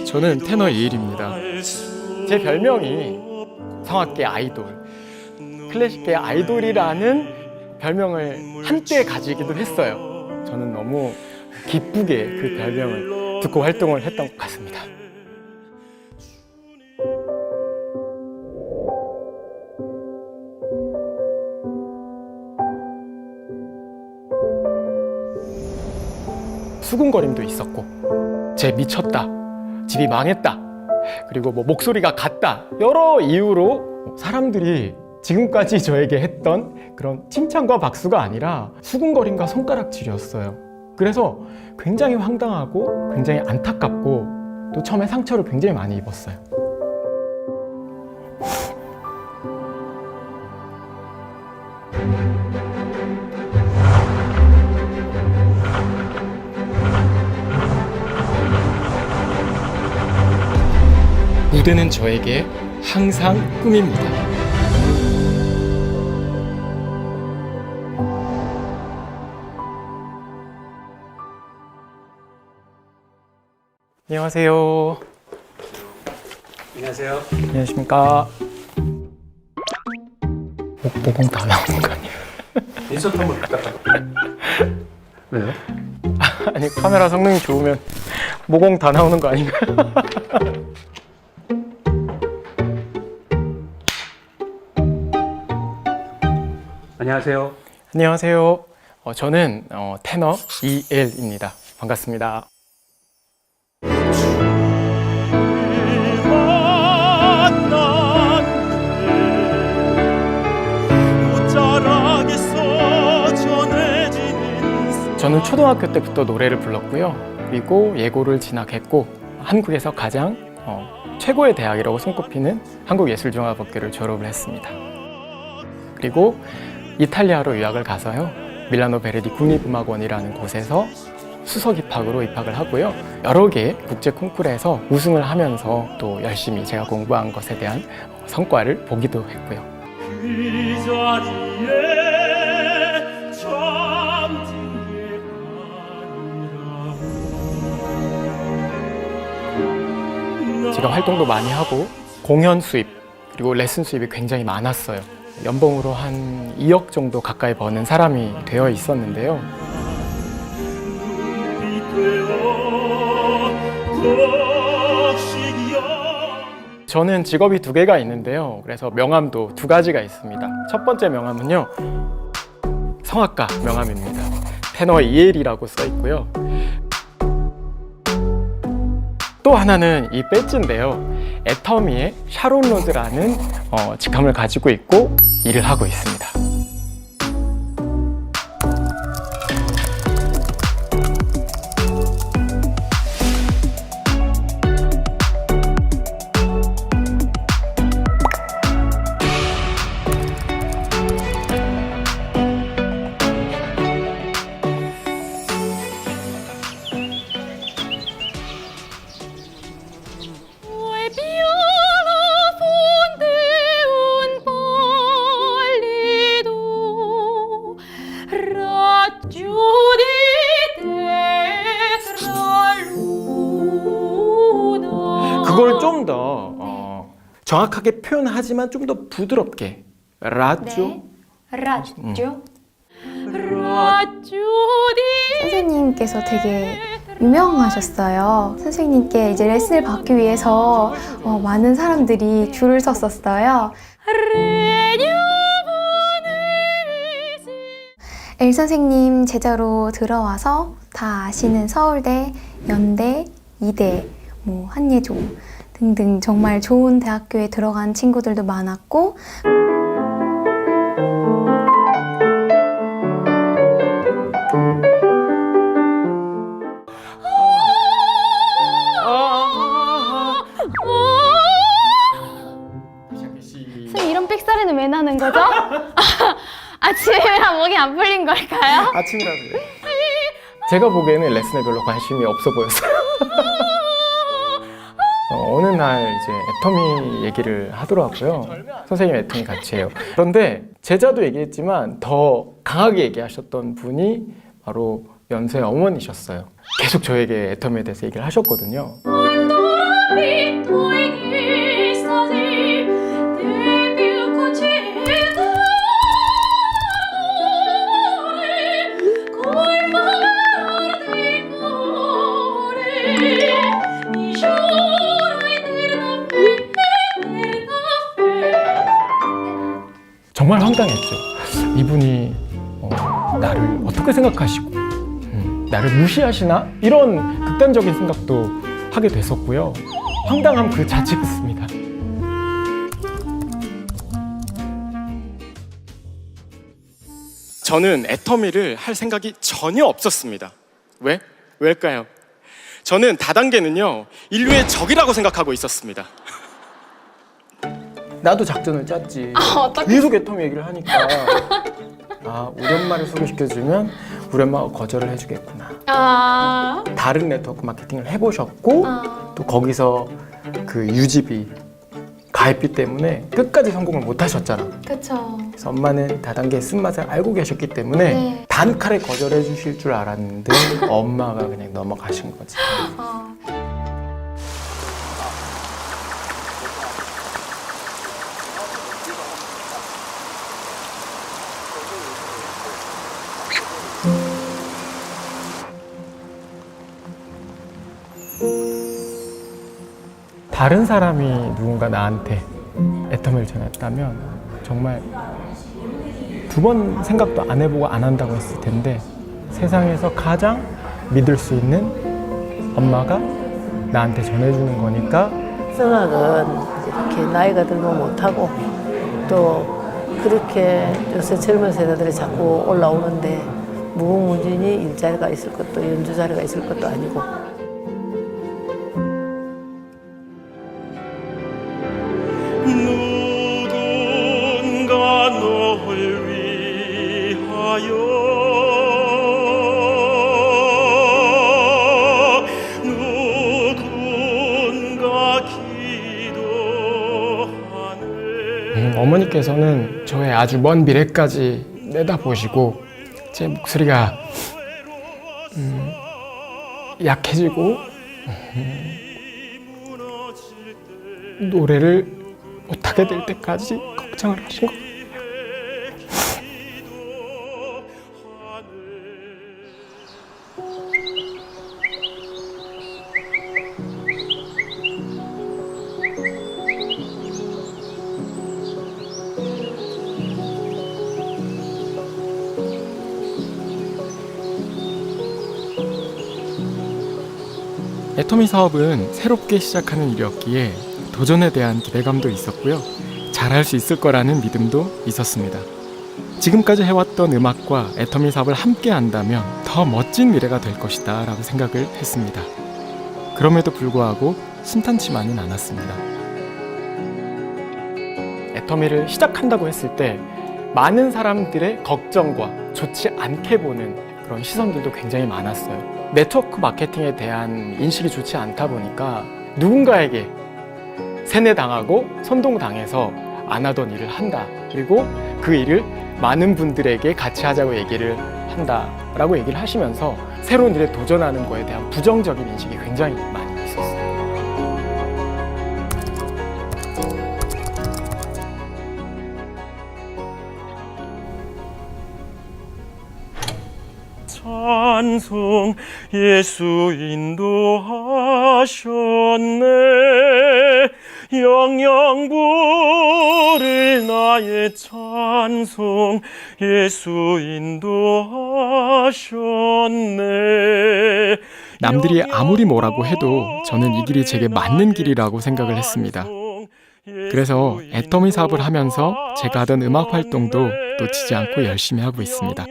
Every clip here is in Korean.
저는 테너 이일입니다. 제 별명이 성악계 아이돌, 클래식계 아이돌이라는 별명을 한때 가지기도 했어요. 저는 너무 기쁘게 그 별명을 듣고 활동을 했던 것 같습니다. 수군거림도 있었고, 쟤 미쳤다, 집이 망했다, 그리고 뭐 목소리가 같다, 여러 이유로 사람들이 지금까지 저에게 했던 그런 칭찬과 박수가 아니라 수군거림과 손가락질이었어요. 그래서 굉장히 황당하고 굉장히 안타깝고 또 처음에 상처를 굉장히 많이 입었어요. 무대는 저에게 항상 꿈입니다. 안녕하세요. 안녕하세요. 안녕하십니까. 모공 다 나오는 거 아니에요? 인서트 한번 부탁할게요. 왜요? 아니, 카메라 성능이 좋으면 모공 다 나오는 거 아닌가요? 안녕하세요. 안녕하세요. 저는 테너 이엘입니다. 반갑습니다. 저는 초등학교 때부터 노래를 불렀고요. 그리고 예고를 진학했고 한국에서 가장 최고의 대학이라고 손꼽히는 한국예술종합학교를 졸업을 했습니다. 그리고 이탈리아로 유학을 가서요, 밀라노 베르디 국립음악원이라는 곳에서 수석 입학으로 입학을 하고요, 여러 개 국제 콩쿠르에서 우승을 하면서 또 열심히 제가 공부한 것에 대한 성과를 보기도 했고요. 그 자리에 제가 활동도 많이 하고 공연 수입 그리고 레슨 수입이 굉장히 많았어요. 연봉으로 한 2억 정도 가까이 버는 사람이 되어 있었는데요. 저는 직업이 2개가 있는데요. 그래서 명함도 2가지가 있습니다. 첫 번째 명함은요, 성악가 명함입니다. 테너 이엘이라고 써 있고요. 또 하나는 이 배지인데요. 애터미의 샤론 로드라는 직함을 가지고 있고 일을 하고 있습니다. 그걸 좀 더 정확하게 표현하지만 좀 더 부드럽게 라쪼. 네. 라쪼. 선생님께서 되게 유명하셨어요. 선생님께 이제 레슨을 받기 위해서 많은 사람들이 줄을 섰었어요. 엘 선생님 제자로 들어와서 다 아시는 서울대, 연대, 이대, 한예종 등등 정말 좋은 대학교에 들어간 친구들도 많았고, 선생님, 이런 삑사리는 왜 나는 거죠? 아침이라 목이 안 풀린 걸까요? 아침이라서 그래. 제가 보기에는 레슨에 별로 관심이 없어 보였어요. 어느 어린이날 이제 애터미 얘기를 하더라고요. 선생님 애터미 같이 해요. 그런데 제자도 얘기했지만 더 강하게 얘기하셨던 분이 바로 연세 어머니셨어요. 계속 저에게 애터미에 대해서 얘기를 하셨거든요. 정말 황당했죠. 이분이 나를 어떻게 생각하시고 나를 무시하시나? 이런 극단적인 생각도 하게 됐었고요. 황당함 그 자체였습니다. 저는 애터미를 할 생각이 전혀 없었습니다. 왜? 왜일까요? 저는 다단계는요, 인류의 적이라고 생각하고 있었습니다. 나도 작전을 짰지. 계속 애터미 얘기를 하니까 우리 엄마를 소개시켜주면 우리 엄마가 거절을 해주겠구나. 다른 네트워크 마케팅을 해보셨고 또 거기서 그 유지비, 가입비 때문에 끝까지 성공을 못 하셨잖아. 그쵸. 그래서 엄마는 다단계 쓴맛을 알고 계셨기 때문에 네. 단칼에 거절해 주실 줄 알았는데 엄마가 그냥 넘어가신 거지. 다른 사람이 누군가 나한테 애터미를 전했다면 정말 두 번 생각도 안 해보고 안 한다고 했을 텐데 세상에서 가장 믿을 수 있는 엄마가 나한테 전해주는 거니까 성악은 이렇게 나이가 들면 못하고 또 그렇게 요새 젊은 세대들이 자꾸 올라오는데 무궁무진히 일자리가 있을 것도 연주 자리가 있을 것도 아니고 누군가 널 위하여 누군가 기도하네. 어머니께서는 저의 아주 먼 미래까지 내다보시고 제 목소리가 약해지고 노래를 못하게 될 때까지 걱정을 하신 거예요. 애터미 사업은 새롭게 시작하는 일이었기에 도전에 대한 기대감도 있었고요. 잘할 수 있을 거라는 믿음도 있었습니다. 지금까지 해왔던 음악과 애터미 사업을 함께 한다면 더 멋진 미래가 될 것이다 라고 생각을 했습니다. 그럼에도 불구하고 심탄치만은 않았습니다. 애터미를 시작한다고 했을 때 많은 사람들의 걱정과 좋지 않게 보는 그런 시선들도 굉장히 많았어요. 네트워크 마케팅에 대한 인식이 좋지 않다 보니까 누군가에게 세뇌당하고 선동당해서 안 하던 일을 한다. 그리고 그 일을 많은 분들에게 같이 하자고 얘기를 한다라고 얘기를 하시면서 새로운 일에 도전하는 거에 대한 부정적인 인식이 굉장히 많이 있었어요. 찬송 예수 인도하셨네 영영 부를 나의 찬송 예수 인도하셨네. 남들이 아무리 뭐라고 해도 저는 이 길이 제게 맞는 길이라고 생각을 했습니다. 그래서 애터미 사업을 하면서 제가 하던 음악 활동도 놓치지 않고 열심히 하고 있습니다.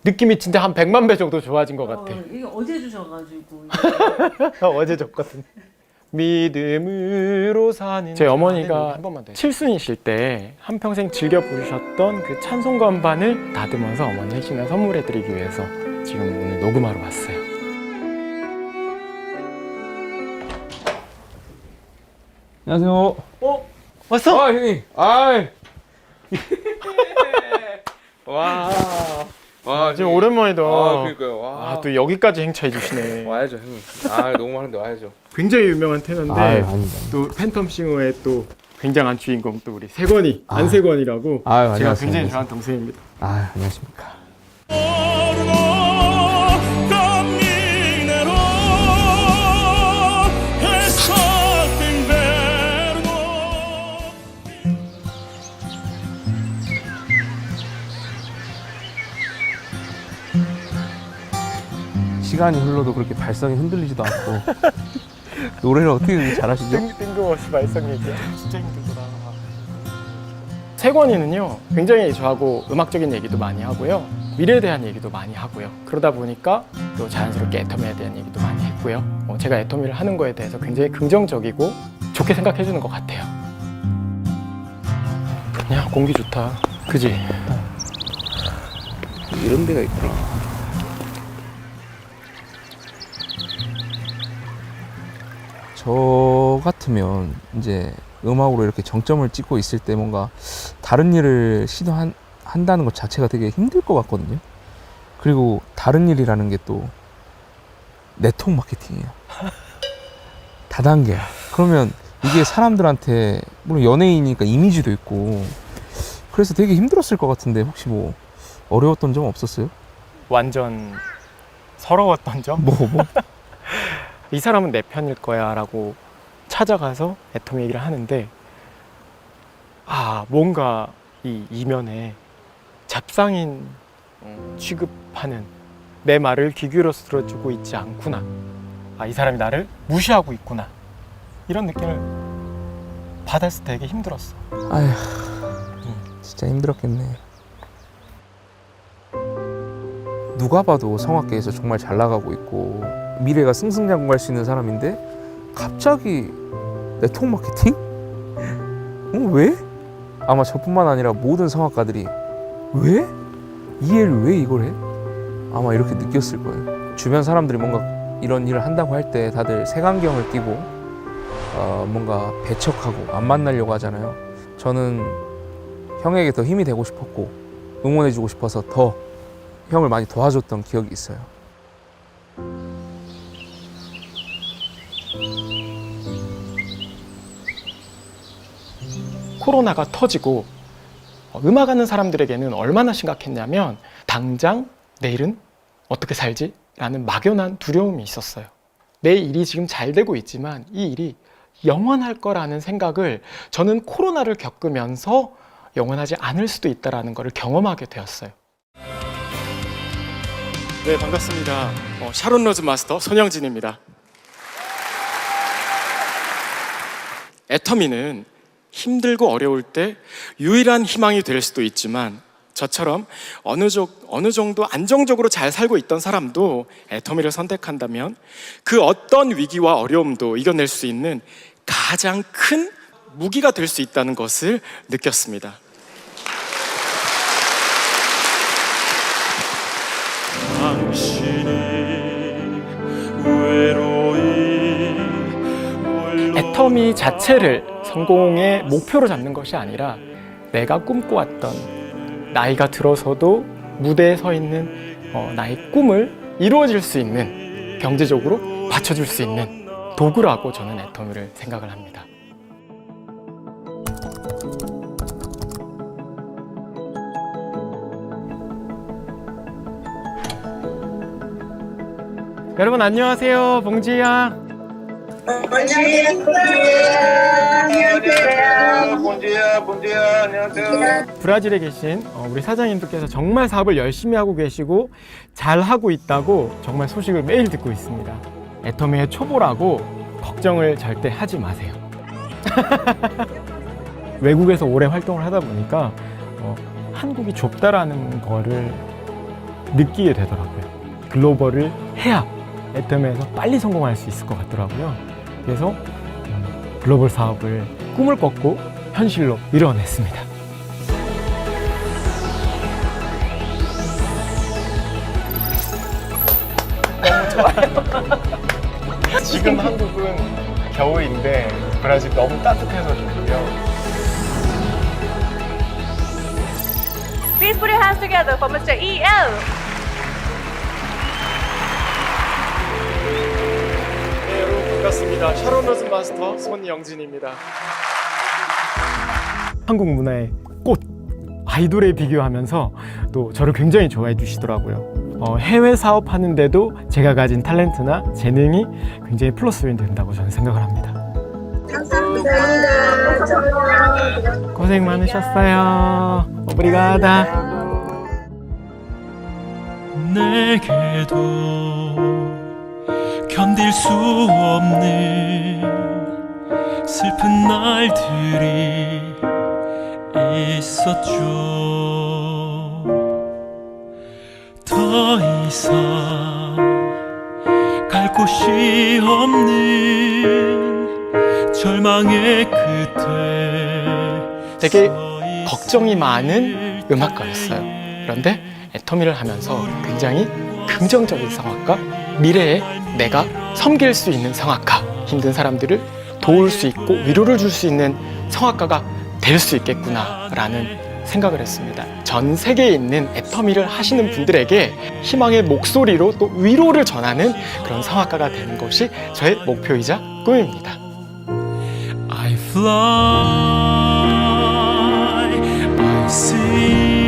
느낌이 진짜 한 100만 배 정도 좋아진 것 같아. 이게 어제 주셔가지고 어제 줬거든. 믿음으로 사는 제 어머니가 칠순이실 때 한평생 즐겨 부르셨던 그 찬송가 한반을 다듬어서 어머니 해주는 선물해드리기 위해서 지금 오늘 녹음하러 왔어요. 안녕하세요. 왔어? 아, 형님. 아. 와. 와, 지금 오랜만이다. 아, 그러니까요. 와. 아, 또 여기까지 행차해 주시네. 와야죠, 형님. 아, 너무 많은데 와야죠. 굉장히 유명한 테너인데 아닙니다. 또 팬텀 싱어의 또 굉장한 주인공 또 우리 세건이 안세건이라고 아유, 제가 안녕하세요. 굉장히 좋아하는 동생입니다. 아, 안녕하십니까. 시간이 흘러도 그렇게 발성이 흔들리지도 않고 노래를 어떻게 그렇게 잘하시죠? 뜬금없이 발성이죠. 진짜 힘들더라. 세건이는요 굉장히 저하고 음악적인 얘기도 많이 하고요, 미래에 대한 얘기도 많이 하고요. 그러다 보니까 또 자연스럽게 애터미에 대한 얘기도 많이 했고요. 제가 애터미를 하는 거에 대해서 굉장히 긍정적이고 좋게 생각해 주는 것 같아요. 야, 공기 좋다. 그지? 이런 데가 있구나. 저 같으면 이제 음악으로 이렇게 정점을 찍고 있을 때 뭔가 다른 일을 시도한다는 것 자체가 되게 힘들 것 같거든요. 그리고 다른 일이라는 게 또 네트워크 마케팅이에요. 다단계야. 그러면 이게 사람들한테 물론 연예인이니까 이미지도 있고 그래서 되게 힘들었을 것 같은데 혹시 뭐 어려웠던 점 없었어요? 완전 서러웠던 점? 뭐? 이 사람은 내 편일 거야 라고 찾아가서 애터미 얘기를 하는데, 뭔가 이 이면에 잡상인 취급하는, 내 말을 귀 기울여 들어주고 있지 않구나, 이 사람이 나를 무시하고 있구나, 이런 느낌을 받았을 때 되게 힘들었어. 아휴, 진짜 힘들었겠네. 누가 봐도 성악계에서 정말 잘 나가고 있고 미래가 승승장구할 수 있는 사람인데 갑자기 네트워크 마케팅? 왜? 아마 저뿐만 아니라 모든 성악가들이 왜? 이해를 왜 이걸 해? 아마 이렇게 느꼈을 거예요. 주변 사람들이 뭔가 이런 일을 한다고 할 때 다들 색안경을 끼고 뭔가 배척하고 안 만나려고 하잖아요. 저는 형에게 더 힘이 되고 싶었고 응원해주고 싶어서 더 형을 많이 도와줬던 기억이 있어요. 코로나가 터지고 음악하는 사람들에게는 얼마나 심각했냐면 당장 내일은 어떻게 살지? 라는 막연한 두려움이 있었어요. 내 일이 지금 잘 되고 있지만 이 일이 영원할 거라는 생각을 저는 코로나를 겪으면서 영원하지 않을 수도 있다는 것을 경험하게 되었어요. 네, 반갑습니다. 샤론 로즈 마스터 손영진입니다. 애터미는 힘들고 어려울 때 유일한 희망이 될 수도 있지만 저처럼 어느 정도 안정적으로 잘 살고 있던 사람도 애터미를 선택한다면 그 어떤 위기와 어려움도 이겨낼 수 있는 가장 큰 무기가 될 수 있다는 것을 느꼈습니다. 애터미 자체를 성공의 목표로 잡는 것이 아니라 내가 꿈꿔왔던, 나이가 들어서도 무대에 서 있는 나의 꿈을 이루어질 수 있는, 경제적으로 받쳐줄 수 있는 도구라고 저는 애터미를 생각을 합니다. 여러분 안녕하세요. 봉지야. 본지야, 안녕하세요. 브라질에 계신 우리 사장님들께서 정말 사업을 열심히 하고 계시고 잘 하고 있다고 정말 소식을 매일 듣고 있습니다. 애터미의 초보라고 걱정을 절대 하지 마세요. 외국에서 오래 활동을 하다 보니까 한국이 좁다라는 거를 느끼게 되더라고요. 글로벌을 해야 애터미에서 빨리 성공할 수 있을 것 같더라고요. 그래서 글로벌 사업을 꿈을 꿨고 현실로 이뤄냈습니다. 너무 좋아요. 지금 한국은 겨울인데 브라질 너무 따뜻해서 좋고요. Please put your hands together for Mr. E.L. 네, 여러분 반갑습니다. 샤론 로즈 마스터 손영진입니다. 한국 문화의 꽃, 아이돌에 비교하면서 또 저를 굉장히 좋아해 주시더라고요. 해외 사업하는데도 제가 가진 탤런트나 재능이 굉장히 플러스가 된다고 저는 생각을 합니다. 고생 많으셨어요. 오브리가다. 내게도 견딜 수 없는 슬픈 날들이 있었죠. 더 이상 갈 곳이 없는 절망의 끝에 되게 걱정이 많은 음악가였어요. 그런데 애터미를 하면서 굉장히 긍정적인 성악가, 미래에 내가 섬길 수 있는 성악가, 힘든 사람들을 도울 수 있고 위로를 줄 수 있는 성악가가 될 수 있겠구나라는 생각을 했습니다. 전 세계에 있는 애터미를 하시는 분들에게 희망의 목소리로 또 위로를 전하는 그런 성악가가 되는 것이 저의 목표이자 꿈입니다. I fly, I sing.